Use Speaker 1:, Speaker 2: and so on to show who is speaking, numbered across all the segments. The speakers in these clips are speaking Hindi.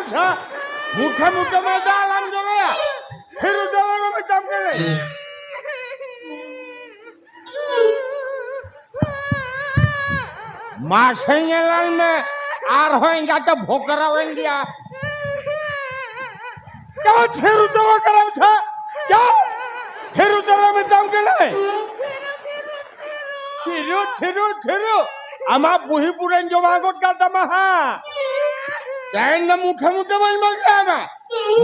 Speaker 1: सा मुठा मुठा में डालम जो गया फिर उधर में तब के मासेंगेलाल में आर होएंगे तो भोकरा होएंगे क्या फिर उधर करम सा क्या फिर उधर में तब के ले थिरु आमा बुही पुरेन जो मागोट का तमहा कैन न मुठा मुठा बन गया आमा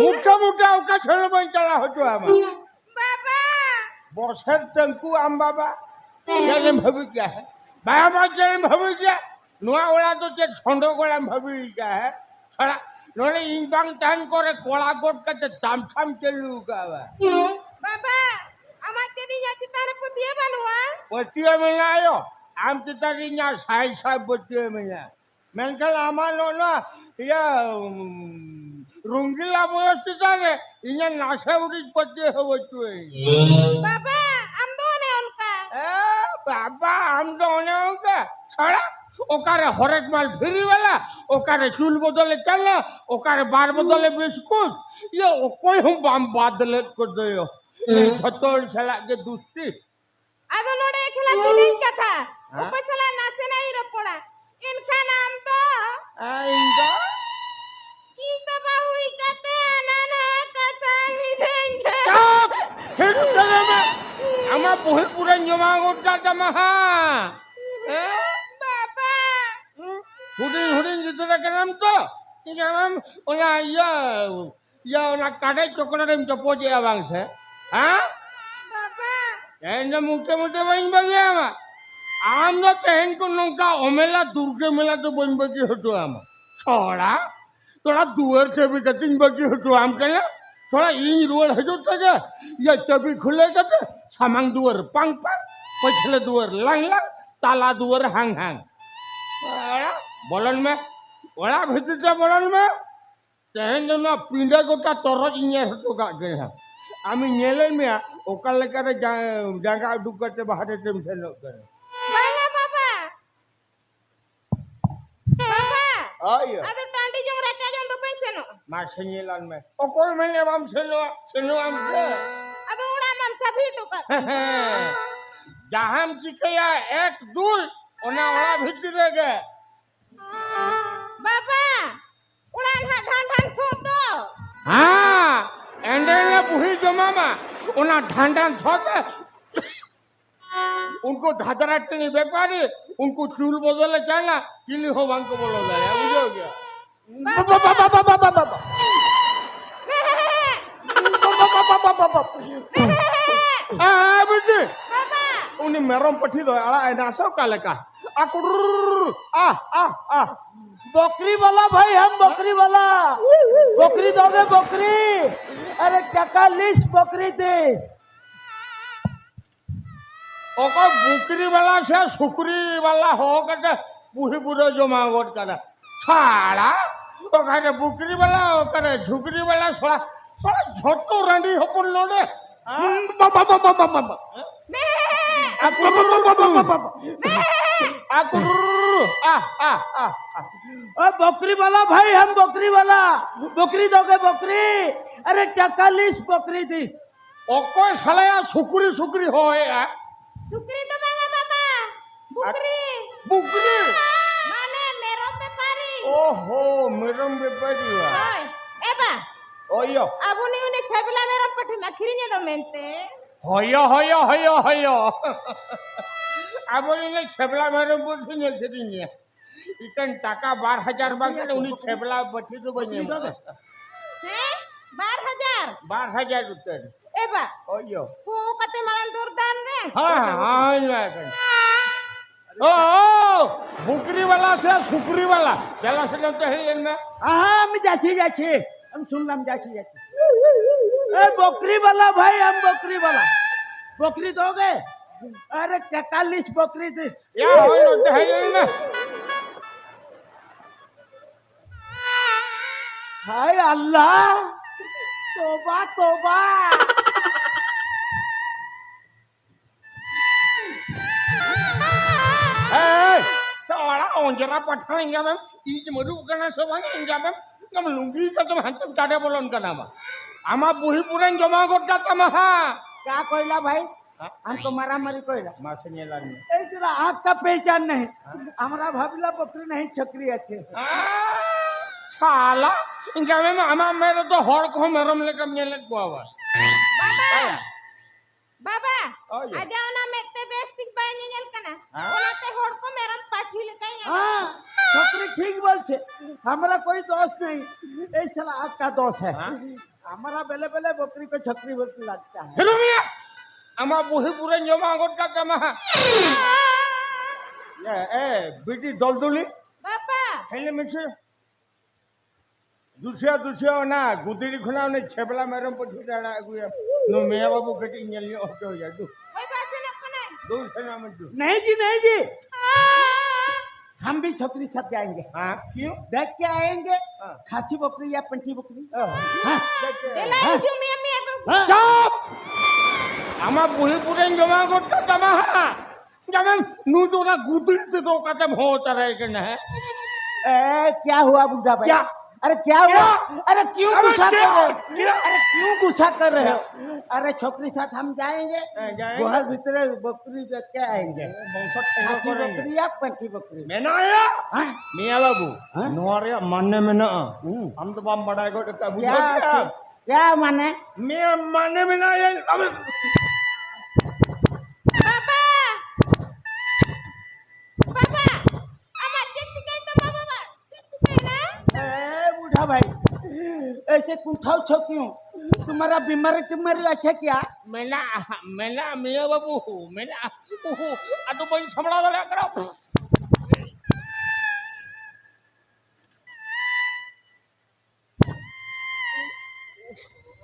Speaker 1: मुठा मुठा का छल बन चला हो तो आमा
Speaker 2: बाबा
Speaker 1: बसर टंकू आम बाबा चले भवी क्या है बाबा चले भवी क्या नुआ ओला तो जे छंडो गोला भवी क्या है छड़ा नोले इंबांग तान करे कोला गोट का दाम छाम चलू का
Speaker 2: बाबा आमा तेरी या चितारे पुतिया बनवा
Speaker 1: पतिया में आयो आम चितारी nya साई साब पतिया में मेंकल आमा नो ना या रुंगीला बोय चितारे इnya नासा उड़ी पतिया हो बचुए
Speaker 2: बाबा हम दोने उनका
Speaker 1: बाबा हम दोने उनका छड़ा ओकारे हरेक माल फ्री वाला ओकारे चूल बदले चला ओकारे बार बदले बिस्कुट ये कोई हम बाम बादले को दयो छतोड़ छला के दुस्ती
Speaker 2: आदो नोडे खेला तीन कथा ऊपर चला नासे नहीं रपड़ा इनका नाम तो
Speaker 1: इनका
Speaker 2: की बाबा हुई कहते नाना कथा निदेंगे
Speaker 1: फिर चले में हमा बुही पुरन जमा गोटा तमहा
Speaker 2: बाबा
Speaker 1: हुडिन जितने के नाम तो क्या नाम ओला या ओला काटे चोकड़ा में चपोजे आवांग से हाँ
Speaker 2: बाबा
Speaker 1: ऐसे मुट्टे मुट्टे बन बगे आमा आम ना पहन को नौका ओमेला दुर्गे मेला तो बन बगी हटो आमा छोड़ा थोड़ा दुआर से भी कटिंग बगी हटो आम के ना थोड़ा इंग रोड है जो तक या चबी खुले कटे सामांग दुआर पंग पंग पछले दुआर लंग लंग ताला दुआर हंग हंग बोलन में ओला भीतर से बोलन में तेहन जो ना पिंडा गोटा तोरज इंगे हटो का गए हैं आमी नेले में ओकर लेकर जागा दुकते बाहर टेंशन न करे
Speaker 2: बांगा बाबा बाबा
Speaker 1: आयो
Speaker 2: आदो टांडी जोंग राजा जोंग तो पैसे नो
Speaker 1: मा सनेलान में ओ कोई मैंने बाम सेलो आम से
Speaker 2: आदो उड़ा मम सभी टोका
Speaker 1: जहां चिकया एक दूर ओना ओला भीतर गे
Speaker 2: बाबा उड़ा ढान ढान सो तो
Speaker 1: हां एंडेले बुही जमामा ओना ढान ढान सोते उनको धादराटे नहीं व्यापारी उनको चूल बदले चला किली हो वांग को बोलो गया बुझो क्या बेटी उन्हें मेरम पठी दो आला नासो काले का
Speaker 3: बकरी वाला भाई हम बकरी वाला बकरी दोगे बकरी अरे टका लिस्ट बकरी देश
Speaker 1: ओको बुकरी वाला से सुकरी वाला हो कटे बुही बुरो जो मांगोट करे छाड़ा ओकारे बुकरी वाला ओकारे झुकरी वाला सोला सोला झोटो रानी होपुन लोडे
Speaker 3: बकरी वाला भाई हम बकरी वाला बकरी दोगे बकरी अरे टका लिस्ट बकरी दिस
Speaker 1: ओको साला या सुकरी सुकरी हो है
Speaker 2: सुकरी तो बाबा बाबा बुकरी
Speaker 1: बुकरी
Speaker 2: माने मेरो व्यापारी
Speaker 1: ओहो मेरम व्यापारी वा
Speaker 2: ओय एबा
Speaker 1: ओयो
Speaker 2: अबुनी उन्हें छबला मेरो पठी मखरी ने दो मेंते
Speaker 1: होयो आबोली ने छबला मेरम पठी ने खरीने इतन टाका 12,000 बाकी उन्हीं छबला पठी तो बने
Speaker 2: हैं 12,000
Speaker 1: 12,000 रुपए
Speaker 2: एबा
Speaker 1: ओयो
Speaker 2: हो कते मळन दुर्दान रे
Speaker 1: हाँ ओ बुकरी वाला से सुकरी वाला चला से तो है ना
Speaker 3: हाँ हम जाची हम सुनलाम जाची ए बकरी वाला भाई हम बकरी वाला बकरी दोगे अरे 41 बकरी दिस
Speaker 1: या हो तो है ना
Speaker 3: हाय अल्लाह तौबा तौबा
Speaker 1: Seolah onjera padahal enggak mem, ini meru karena semuanya enggak mem, तुम लुंगी का तुम हंतम टाटे बोलन का नाम आमा बुही पुरन जमा करता तम हाँ
Speaker 3: क्या कोयला भाई
Speaker 1: हाँ?
Speaker 3: हमको मारा मारी कोयला
Speaker 1: मासे ने लानी
Speaker 3: ऐसा आँख का पहचान नहीं हमारा भावला बकरी नहीं छोकरी अच्छे
Speaker 1: साला इनका में आमा मेरे तो हॉर को मरम लेकर मेले को आवाज
Speaker 2: बाबा
Speaker 1: Oh, yeah.
Speaker 2: आजा ना मेते बेस्टिक बाय निगल कना
Speaker 1: हाँ?
Speaker 2: ओनाते होड़ को मेरम पाठी ले कहीं
Speaker 3: हाँ छोकरी ठीक बोल छे हमारा कोई दोष नहीं ऐसा आँख का दोष है
Speaker 1: हाँ?
Speaker 3: हमारा बेले बेले बकरी को छोकरी बोलती लगता है
Speaker 1: हेलो मिया आमा बुही पुरन जमा करता तम हाँ ए बेटी दलदली
Speaker 2: बाबा
Speaker 1: हेले मिसे दूसरा ना गुदड़ी खुना ने छेबला मेरम पर छुटाड़ा गुया नो मिया बाबू कटी इंजलियो हो जा तू
Speaker 2: कोई बात न कना
Speaker 1: दूसरा में तू
Speaker 3: नहीं जी हम भी छोकरी साथ जाएंगे
Speaker 1: हाँ क्यों
Speaker 3: देख के आएंगे
Speaker 1: हाँ।
Speaker 3: खासी बकरी या पंची बकरी
Speaker 2: देला जो मिया मिया
Speaker 3: हाँ।
Speaker 1: चुप आमा बुही पुरन जमा करता तम हाँ जब नू तो ना गुदड़ी से तो कदम होता रहे कि न
Speaker 3: ए, क्या हुआ बुढ़ा भाई
Speaker 1: क्या?
Speaker 3: अरे क्या हुआ अरे क्यों
Speaker 1: अरे
Speaker 3: गुस्सा कर
Speaker 1: क्या?
Speaker 3: रहे हो अरे क्यों गुस्सा कर रहे हो अरे छोकरी साथ हम जाएंगे
Speaker 1: जाएंगे।
Speaker 3: गुहर भीतर बकरी देख के आएंगे खासी बकरी या पंची बकरी
Speaker 1: मैं ना आया
Speaker 3: हाँ?
Speaker 1: मिया बाबू
Speaker 3: हाँ?
Speaker 1: नोरे मानने में ना हम तो बम बड़ा को
Speaker 3: क्या
Speaker 1: बुझा
Speaker 3: क्या माने
Speaker 1: मैं मानने में ना आया अब
Speaker 2: बाबा बाबा अमा चित्त के तो बाबा चित्त के ना
Speaker 3: ए बूढ़ा भाई ऐसे कुंठाव छो क्यों तुम्हारा बीमारी अच्छा क्या
Speaker 1: मेला मिया बाबू मेला आ तो बन संभला वाला करो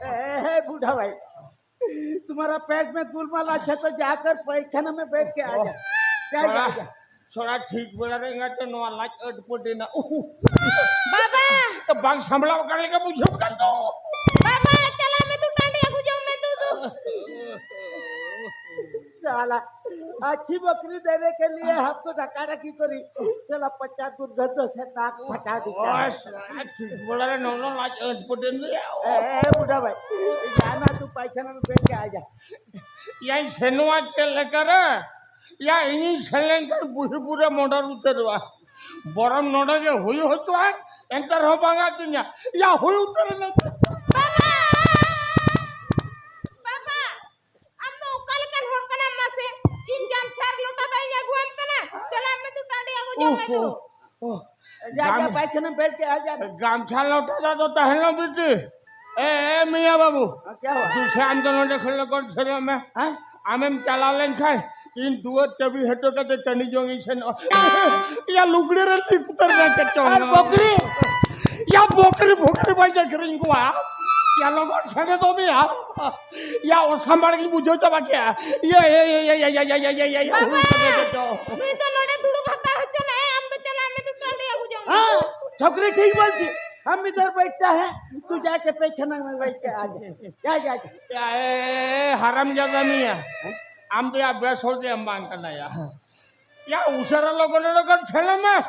Speaker 3: ए बूढ़ा भाई तुम्हारा पेट में गुलमाल अच्छा तो जाकर पैखाना में बैठ के आ जा जा जा
Speaker 1: छोड़ा ठीक बोला रहेगा तो नो लाइक अटपटे ना
Speaker 2: बाबा
Speaker 1: तो बांग संभला करने का पूछो कर दो
Speaker 2: बाबा चला मैं तू टांडिया को जाऊं मैं तू
Speaker 3: साला अच्छी बकरी देने के लिए हमको धक्का रखी करी चला 50 दुर्गंधों से नाक फटा दिया
Speaker 1: ठीक बोला रे नो लाइक अटपटे
Speaker 3: ए बूढ़ा भाई जाना तू पैखाना में बैठ के आ जा
Speaker 1: यही सेनुआ चल लेकर या इन्हीं सेलेंकर बुढ़ी पूरे मोटर उतरवा बरम नोड़ा के हुई हो तो है एंटर हो पाएगा दुनिया या हुई उतर ना
Speaker 2: बाबा बाबा हम तो कल कल होड़ कना मसे तीन जान चार लोटा दई जा गुम कना चला मैं तू टांडिया को जाऊं मैं तू
Speaker 3: जा पैखाना में बैठ के आ जा
Speaker 1: गामछा लौटा जा तो टहलो बेटी ए मियां बाबू
Speaker 3: क्या हुआ
Speaker 1: दूसरे आंदोलन देख लो कर छलो में
Speaker 3: हाँ?
Speaker 1: आमें चला लेन खाए इन दुआ चबी हटो का ते टनी जोंगी छन या लुगड़े रे उतर ना चचो
Speaker 3: अरे बकरी
Speaker 1: या बोकरी भोकरी भाई जा करिन को आ या लोगों छने तो भी आ या ओ संभाल की बुझो तो बाकी ये
Speaker 2: मैं तो लोड़े धुड़ू भक्का हच्चो ना हम तो चला मैं तू टांडिया को जाऊं
Speaker 3: हाँ छोकरी ठीक बोलती हम इधर बैठता है तू जाके पैखाना में बैठ के आ जा जा
Speaker 1: या ए हराम ज्यादा मिया हम तो या बेस हो दे हम मांग करना या उसरा लोगों ने लोग छले में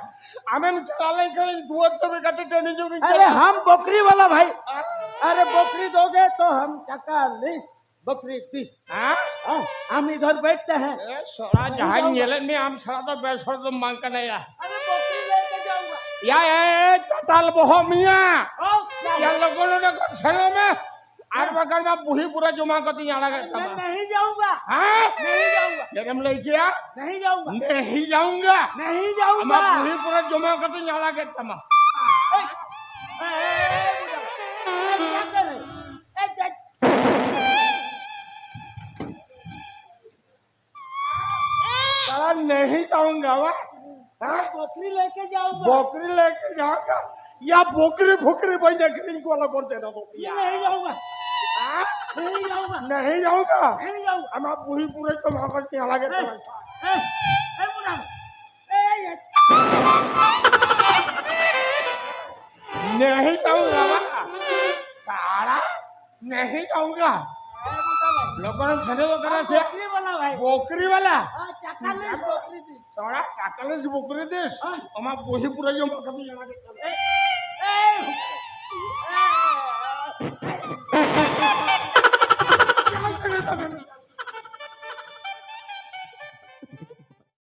Speaker 1: हमें चला ले कर दुआ तो भी कते टनी जोंगी
Speaker 3: अरे हम बकरी वाला भाई अरे बकरी दोगे तो हम टका ले बकरी 30
Speaker 1: हां
Speaker 3: हाँ, हम इधर बैठते हैं
Speaker 1: ए सोरा जहां नेले में हम सड़ा तो बेस हो तो मांग करना
Speaker 3: अरे बकरी लेके जाऊंगा
Speaker 1: या ए चटाल बहो मिया
Speaker 3: ओ क्या
Speaker 1: या लोगों ने लोग छले में आर बगल में बुही पूरा जमा कर दिया लगा
Speaker 3: मैं नहीं जाऊंगा
Speaker 1: हां
Speaker 3: नहीं जाऊंगा
Speaker 1: जन्म लेके आ
Speaker 3: नहीं जाऊंगा
Speaker 1: नहीं जाऊंगा
Speaker 3: नहीं
Speaker 1: हम
Speaker 3: जाऊंगा
Speaker 1: बुही पूरा जमा कर दिया लगा तमा
Speaker 3: क्या कर रहे
Speaker 1: साला नहीं जाऊंगा वा हाँ?
Speaker 3: बकरी लेके जाऊंगा
Speaker 1: बकरी लेके जाऊंगा या बोकरी फुकरी बन जा करिंग को वाला बोलते ना तो
Speaker 3: मैं नहीं जाऊंगा
Speaker 1: हाँ?
Speaker 3: नहीं जाऊंगा
Speaker 1: नहीं जाऊंगा
Speaker 3: नहीं जाऊंगा
Speaker 1: हम बुही पूरे जमा कर दिया लगा तमा
Speaker 3: ए बुढ़ा ए
Speaker 1: नहीं जाऊंगा वा साला नहीं जाऊंगा लोगों ने छने लोगों से
Speaker 3: बकरी वाला भाई
Speaker 1: बोकरी वाला
Speaker 3: हाँ चकाले बकरी थी
Speaker 1: छोड़ा टाकले से बोकरी देश हम बुही पूरे जमा कर दिया लगा
Speaker 3: ए
Speaker 1: क्या करे तब?